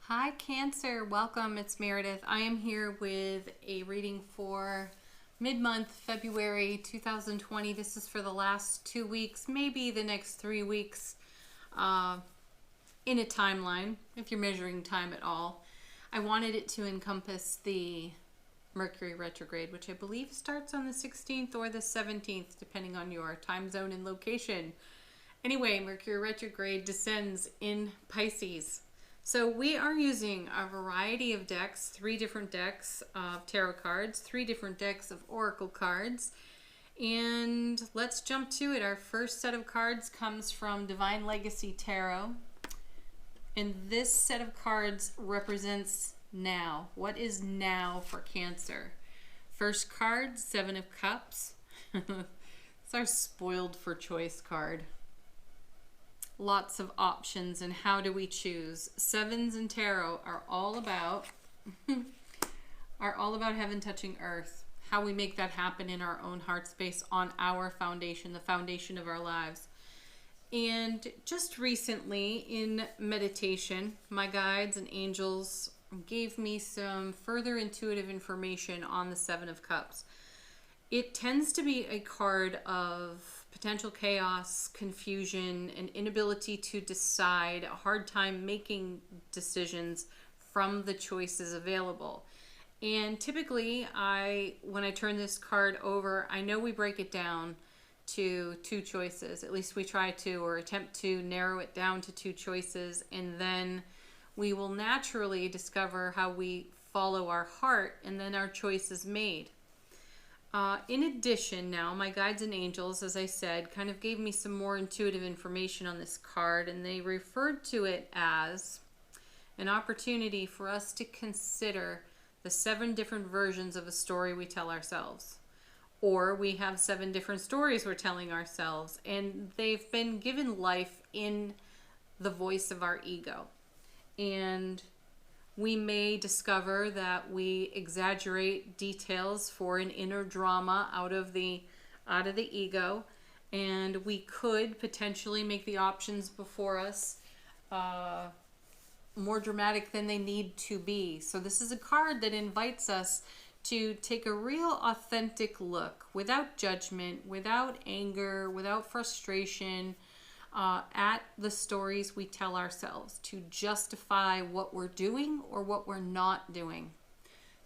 Hi Cancer, welcome. It's Meredith. I am here with a reading for mid-month February 2020. This is for the last 2 weeks, maybe the next 3 weeks in a timeline, if you're measuring time at all. I wanted it to encompass the Mercury retrograde, which I believe starts on the 16th or the 17th, depending on your time zone and location. Anyway, Mercury retrograde descends in Pisces. So we are using a variety of decks, 3 different decks of tarot cards, 3 different decks of oracle cards, and let's jump to it. Our first set of cards comes from Divine Legacy Tarot, and this set of cards represents now. What is now for Cancer? First card, 7 of Cups. It's our spoiled for choice card. Lots of options, and how do we choose? Sevens in tarot are all about heaven touching earth. How we make that happen in our own heart space, on our foundation, the foundation of our lives. And just recently in meditation, my guides and angels gave me some further intuitive information on the 7 of Cups. It tends to be a card of potential chaos, confusion, an inability to decide, a hard time making decisions from the choices available. And typically, when I turn this card over, I know we break it down to 2 choices. At least we try to, or attempt to narrow it down to 2 choices, and then we will naturally discover how we follow our heart, and then our choice is made. In addition, now, my guides and angels, as I said, kind of gave me some more intuitive information on this card, and they referred to it as an opportunity for us to consider the 7 different versions of a story we tell ourselves. Or we have 7 different stories we're telling ourselves, and they've been given life in the voice of our ego. And we may discover that we exaggerate details for an inner drama out of the ego, and we could potentially make the options before us more dramatic than they need to be. So this is a card that invites us to take a real authentic look, without judgment, without anger, without frustration, at the stories we tell ourselves, to justify what we're doing or what we're not doing.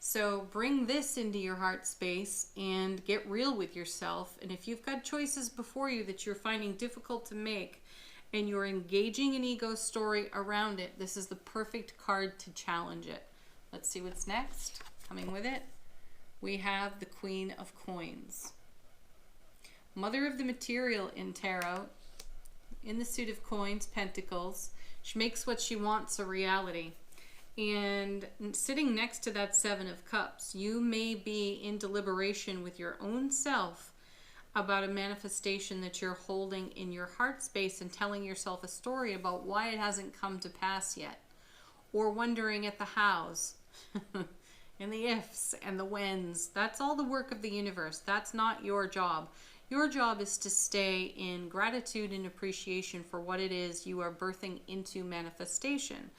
So bring this into your heart space and get real with yourself. And if you've got choices before you that you're finding difficult to make, and you're engaging an ego story around it, this is the perfect card to challenge it. Let's see what's next. Coming with it, we have the Queen of Coins. Mother of the material in tarot. In the suit of coins, pentacles, she makes what she wants a reality. And sitting next to that 7 of Cups, you may be in deliberation with your own self about a manifestation that you're holding in your heart space, and telling yourself a story about why it hasn't come to pass yet. Or wondering at the hows and the ifs and the whens. That's all the work of the universe. That's not your job. Your job is to stay in gratitude and appreciation for what it is you are birthing into manifestation.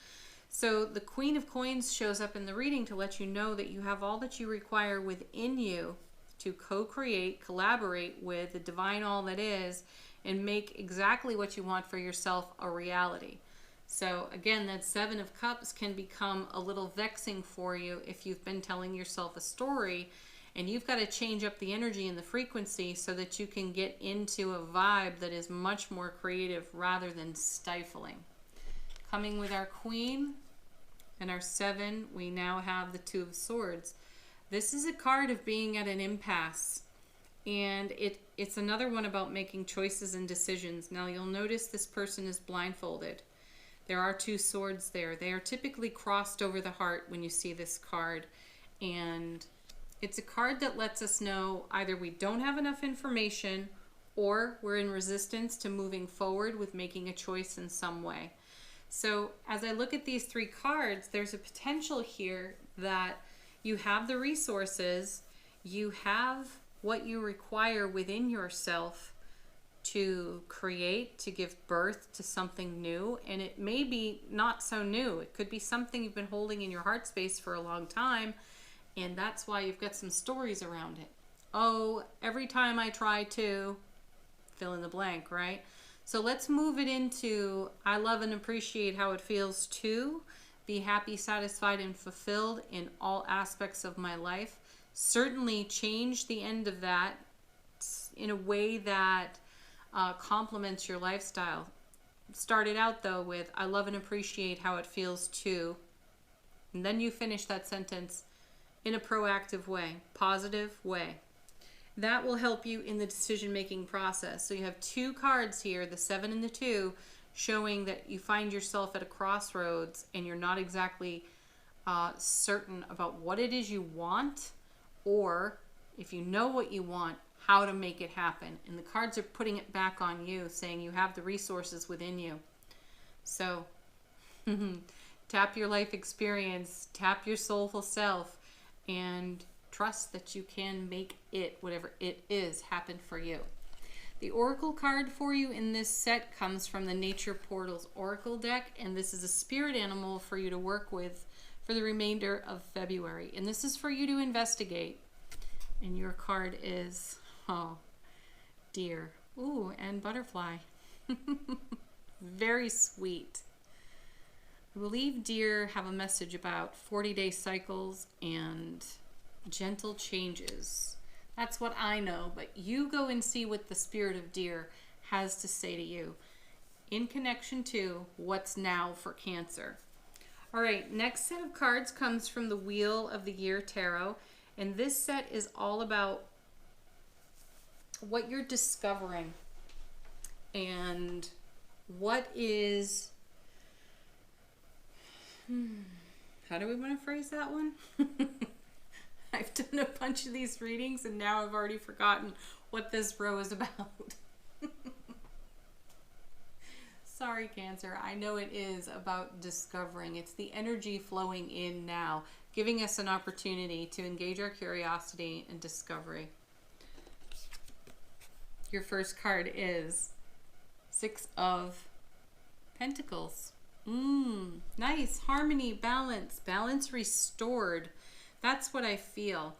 So the Queen of Coins shows up in the reading to let you know that you have all that you require within you to co-create, collaborate with the divine all that is, and make exactly what you want for yourself a reality. So again, that 7 of Cups can become a little vexing for you if you've been telling yourself a story, and you've got to change up the energy and the frequency so that you can get into a vibe that is much more creative rather than stifling. Coming with our Queen and our 7, we now have the 2 of Swords. This is a card of being at an impasse, and it's another one about making choices and decisions. Now you'll notice this person is blindfolded. There are 2 swords there. They are typically crossed over the heart when you see this card, and it's a card that lets us know either we don't have enough information, or we're in resistance to moving forward with making a choice in some way. So as I look at these 3 cards, there's a potential here that you have the resources, you have what you require within yourself to create, to give birth to something new. And it may be not so new. It could be something you've been holding in your heart space for a long time, and that's why you've got some stories around it. Oh, every time I try to fill in the blank, right? So let's move it into I love and appreciate how it feels to be happy, satisfied, and fulfilled in all aspects of my life. Certainly change the end of that in a way that complements your lifestyle. Start it out though with I love and appreciate how it feels to, and then you finish that sentence in a proactive way, positive way. That will help you in the decision-making process. So you have two cards here, the 7 and the 2, showing that you find yourself at a crossroads and you're not exactly certain about what it is you want, or if you know what you want, how to make it happen. And the cards are putting it back on you, saying you have the resources within you. So tap your life experience, tap your soulful self, and trust that you can make it, whatever it is, happen for you. The oracle card for you in this set comes from the Nature Portals Oracle deck, and this is a spirit animal for you to work with for the remainder of February. And this is for you to investigate. And your card is, oh, deer. Ooh, and butterfly. Very sweet. I believe deer have a message about 40-day cycles and gentle changes. That's what I know, but you go and see what the spirit of deer has to say to you in connection to what's now for Cancer. All right, next set of cards comes from the Wheel of the Year Tarot, and this set is all about what you're discovering and what is, how do we want to phrase that one? I've done a bunch of these readings and now I've already forgotten what this row is about. Sorry, Cancer. I know it is about discovering. It's the energy flowing in now, giving us an opportunity to engage our curiosity and discovery. Your first card is 6 of Pentacles. Nice. Harmony, balance, balance restored. That's what I feel.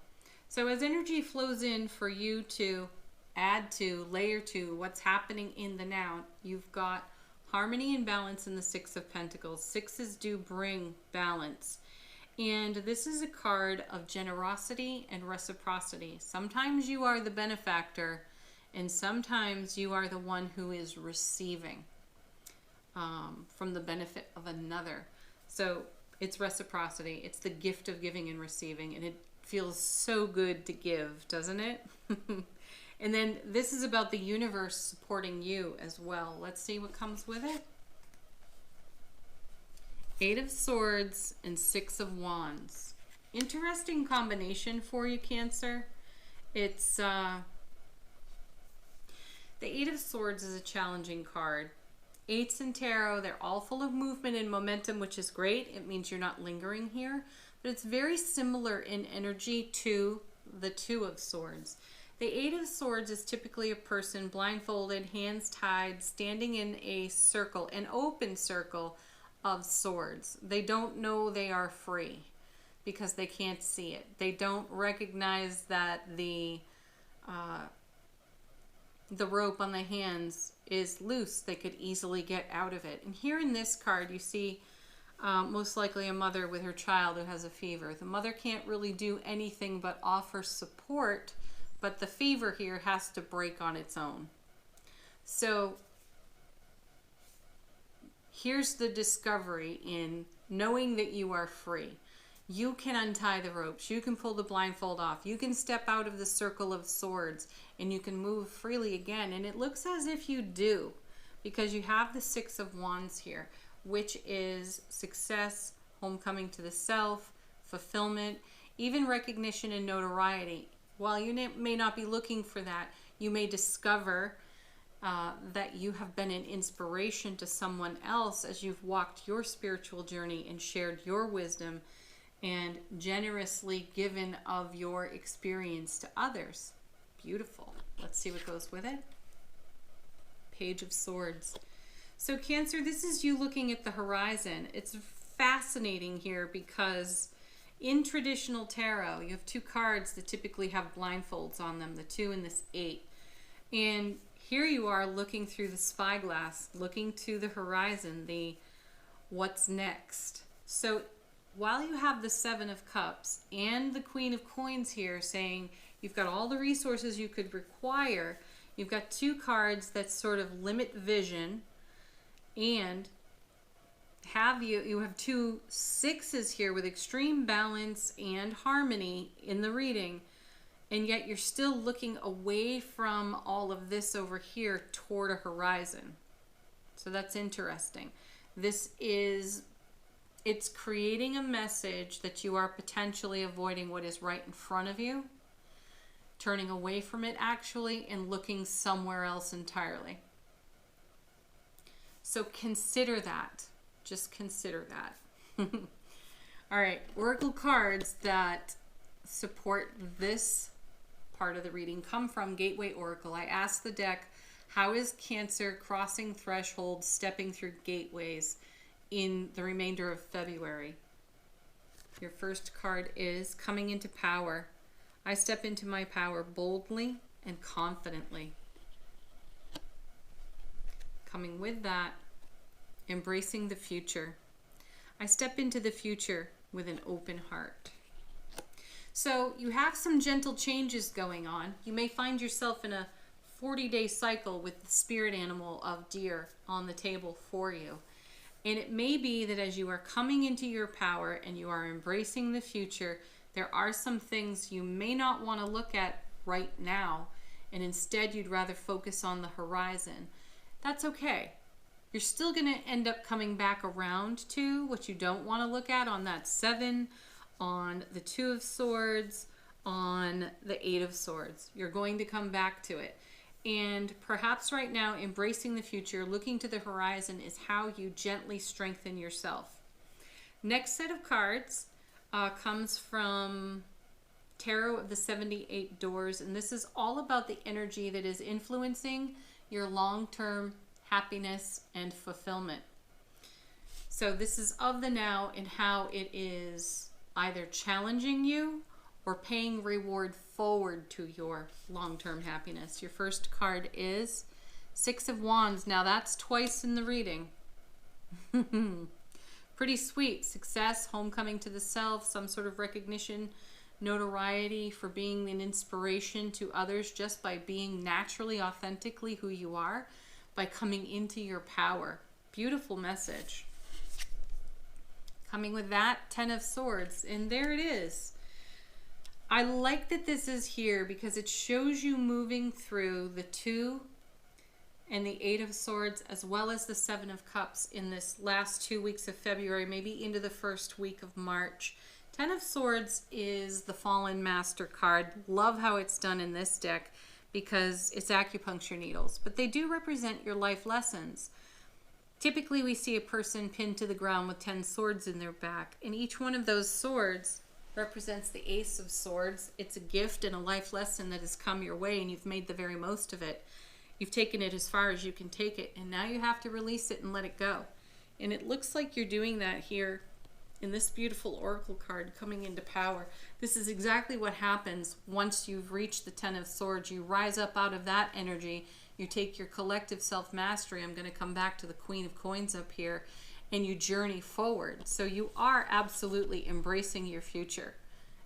So as energy flows in for you to add to, layer to what's happening in the now, you've got harmony and balance in the 6 of Pentacles. Sixes do bring balance. And this is a card of generosity and reciprocity. Sometimes you are the benefactor and sometimes you are the one who is receiving from the benefit of another. So it's reciprocity. It's the gift of giving and receiving, and it feels so good to give, doesn't it? And then this is about the universe supporting you as well. Let's see what comes with it. 8 of Swords and 6 of Wands. Interesting combination for you, Cancer. It's the 8 of Swords is a challenging card. 8s in tarot, they're all full of movement and momentum, which is great. It means you're not lingering here. But it's very similar in energy to the 2 of Swords. The 8 of Swords is typically a person blindfolded, hands tied, standing in a circle, an open circle of swords. They don't know they are free because they can't see it. They don't recognize that the rope on the hands is loose. They could easily get out of it. And here in this card, you see most likely a mother with her child who has a fever. The mother can't really do anything but offer support, but the fever here has to break on its own. So here's the discovery in knowing that you are free. You can untie the ropes. You can pull the blindfold off. You can step out of the circle of swords and you can move freely again. And it looks as if you do because you have the 6 of Wands here, which is success, homecoming to the self, fulfillment, even recognition and notoriety. While you may not be looking for that, you may discover that you have been an inspiration to someone else as you've walked your spiritual journey and shared your wisdom and generously given of your experience to others. Beautiful. Let's see what goes with it. Page of Swords. So Cancer, this is you looking at the horizon. It's fascinating here because in traditional tarot, you have two cards that typically have blindfolds on them, the 2 and this 8. And here you are looking through the spyglass, looking to the horizon, the what's next. So while you have the 7 of Cups and the Queen of Coins here saying you've got all the resources you could require, you've got two cards that sort of limit vision, and you have two 6s here with extreme balance and harmony in the reading, and yet you're still looking away from all of this over here toward a horizon. So that's interesting. It's creating a message that you are potentially avoiding what is right in front of you, turning away from it actually, and looking somewhere else entirely. So consider that. Just consider that. All right, oracle cards that support this part of the reading come from Gateway Oracle. I asked the deck, how is Cancer crossing thresholds, stepping through gateways in the remainder of February? Your first card is coming into power. I step into my power boldly and confidently. Coming with that, embracing the future. I step into the future with an open heart. So you have some gentle changes going on. You may find yourself in a 40-day cycle with the spirit animal of deer on the table for you. And it may be that as you are coming into your power and you are embracing the future, there are some things you may not want to look at right now, and instead you'd rather focus on the horizon. That's okay. You're still going to end up coming back around to what you don't want to look at on that 7, on the 2 of Swords, on the 8 of Swords. You're going to come back to it. And perhaps right now, embracing the future, looking to the horizon is how you gently strengthen yourself. Next set of cards comes from Tarot of the 78 Doors. And this is all about the energy that is influencing your long-term happiness and fulfillment. So this is of the now and how it is either challenging you or paying reward forward to your long-term happiness. Your first card is 6 of Wands. Now that's twice in the reading. Pretty sweet. Success, homecoming to the self, some sort of recognition, notoriety for being an inspiration to others just by being naturally, authentically who you are, by coming into your power. Beautiful message. Coming with that, 10 of Swords, and there it is. I like that this is here because it shows you moving through the 2 and the 8 of Swords as well as the 7 of Cups in this last 2 weeks of February, maybe into the first week of March. 10 of Swords is the Fallen Master card. Love how it's done in this deck because it's acupuncture needles, but they do represent your life lessons. Typically, we see a person pinned to the ground with 10 swords in their back, and each one of those swords represents the Ace of Swords. It's a gift and a life lesson that has come your way, and you've made the very most of it. You've taken it as far as you can take it, and now you have to release it and let it go. And it looks like you're doing that here in this beautiful oracle card coming into power. This is exactly what happens once you've reached the 10 of Swords. You rise up out of that energy. You take your collective self-mastery. I'm going to come back to the Queen of Coins up here, and you journey forward. So you are absolutely embracing your future.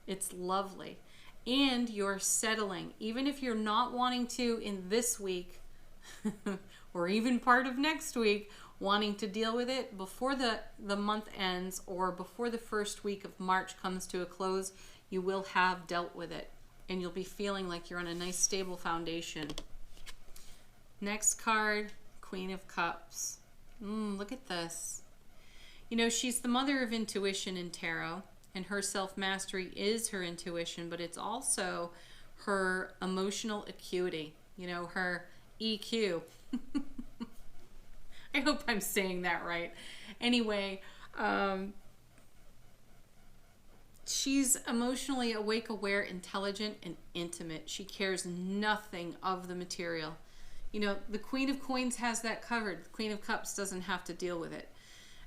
It's lovely. And you're settling. Even if you're not wanting to in this week, or even part of next week, wanting to deal with it before the month ends or before the first week of March comes to a close, you will have dealt with it. And you'll be feeling like you're on a nice stable foundation. Next card, Queen of Cups. Look at this. You know, she's the mother of intuition in tarot, and her self-mastery is her intuition, but it's also her emotional acuity, you know, her EQ. I hope I'm saying that right. Anyway, she's emotionally awake, aware, intelligent, and intimate. She cares nothing of the material. You know, the Queen of Coins has that covered. The Queen of Cups doesn't have to deal with it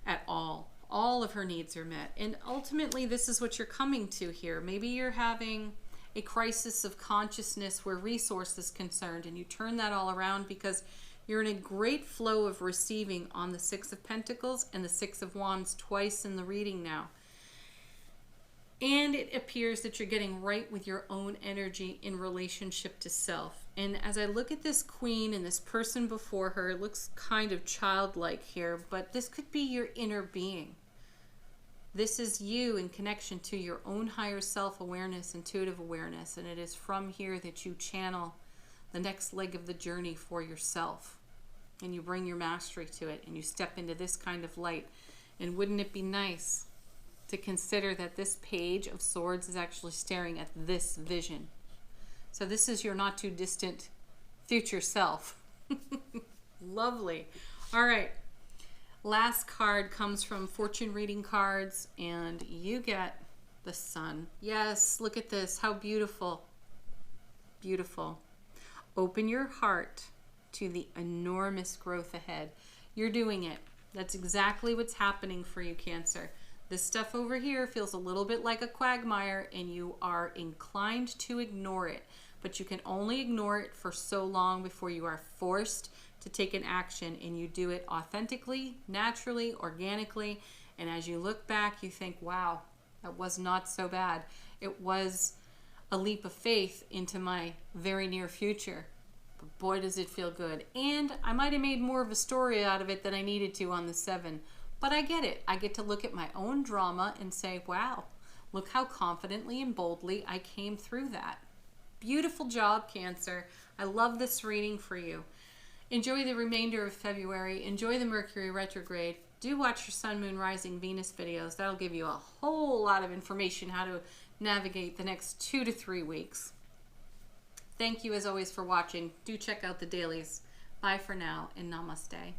at all. All of her needs are met. And ultimately, this is what you're coming to here. Maybe you're having a crisis of consciousness where resource is concerned, and you turn that all around because you're in a great flow of receiving on the Six of Pentacles and the Six of Wands twice in the reading now. And it appears that you're getting right with your own energy in relationship to self. And as I look at this queen and this person before her, it looks kind of childlike here, but this could be your inner being. This is you in connection to your own higher self-awareness, intuitive awareness, and it is from here that you channel the next leg of the journey for yourself. And you bring your mastery to it, and you step into this kind of light. And wouldn't it be nice to consider that this Page of Swords is actually staring at this vision? So this is your not too distant future self. Lovely. All right. Last card comes from Fortune Reading Cards, and you get the Sun. Yes, look at this. How beautiful. Beautiful. Open your heart to the enormous growth ahead. You're doing it. That's exactly what's happening for you, Cancer. This stuff over here feels a little bit like a quagmire, and you are inclined to ignore it. But you can only ignore it for so long before you are forced to take an action, and you do it authentically, naturally, organically. And as you look back, you think, wow, that was not so bad. It was a leap of faith into my very near future. But boy, does it feel good. And I might have made more of a story out of it than I needed to on the 7. But I get it. I get to look at my own drama and say, wow, look how confidently and boldly I came through that. Beautiful job, Cancer. I love this reading for you. Enjoy the remainder of February. Enjoy the Mercury retrograde. Do watch your Sun, Moon, Rising, Venus videos. That'll give you a whole lot of information how to navigate the next 2 to 3 weeks. Thank you as always for watching. Do check out the dailies. Bye for now and namaste.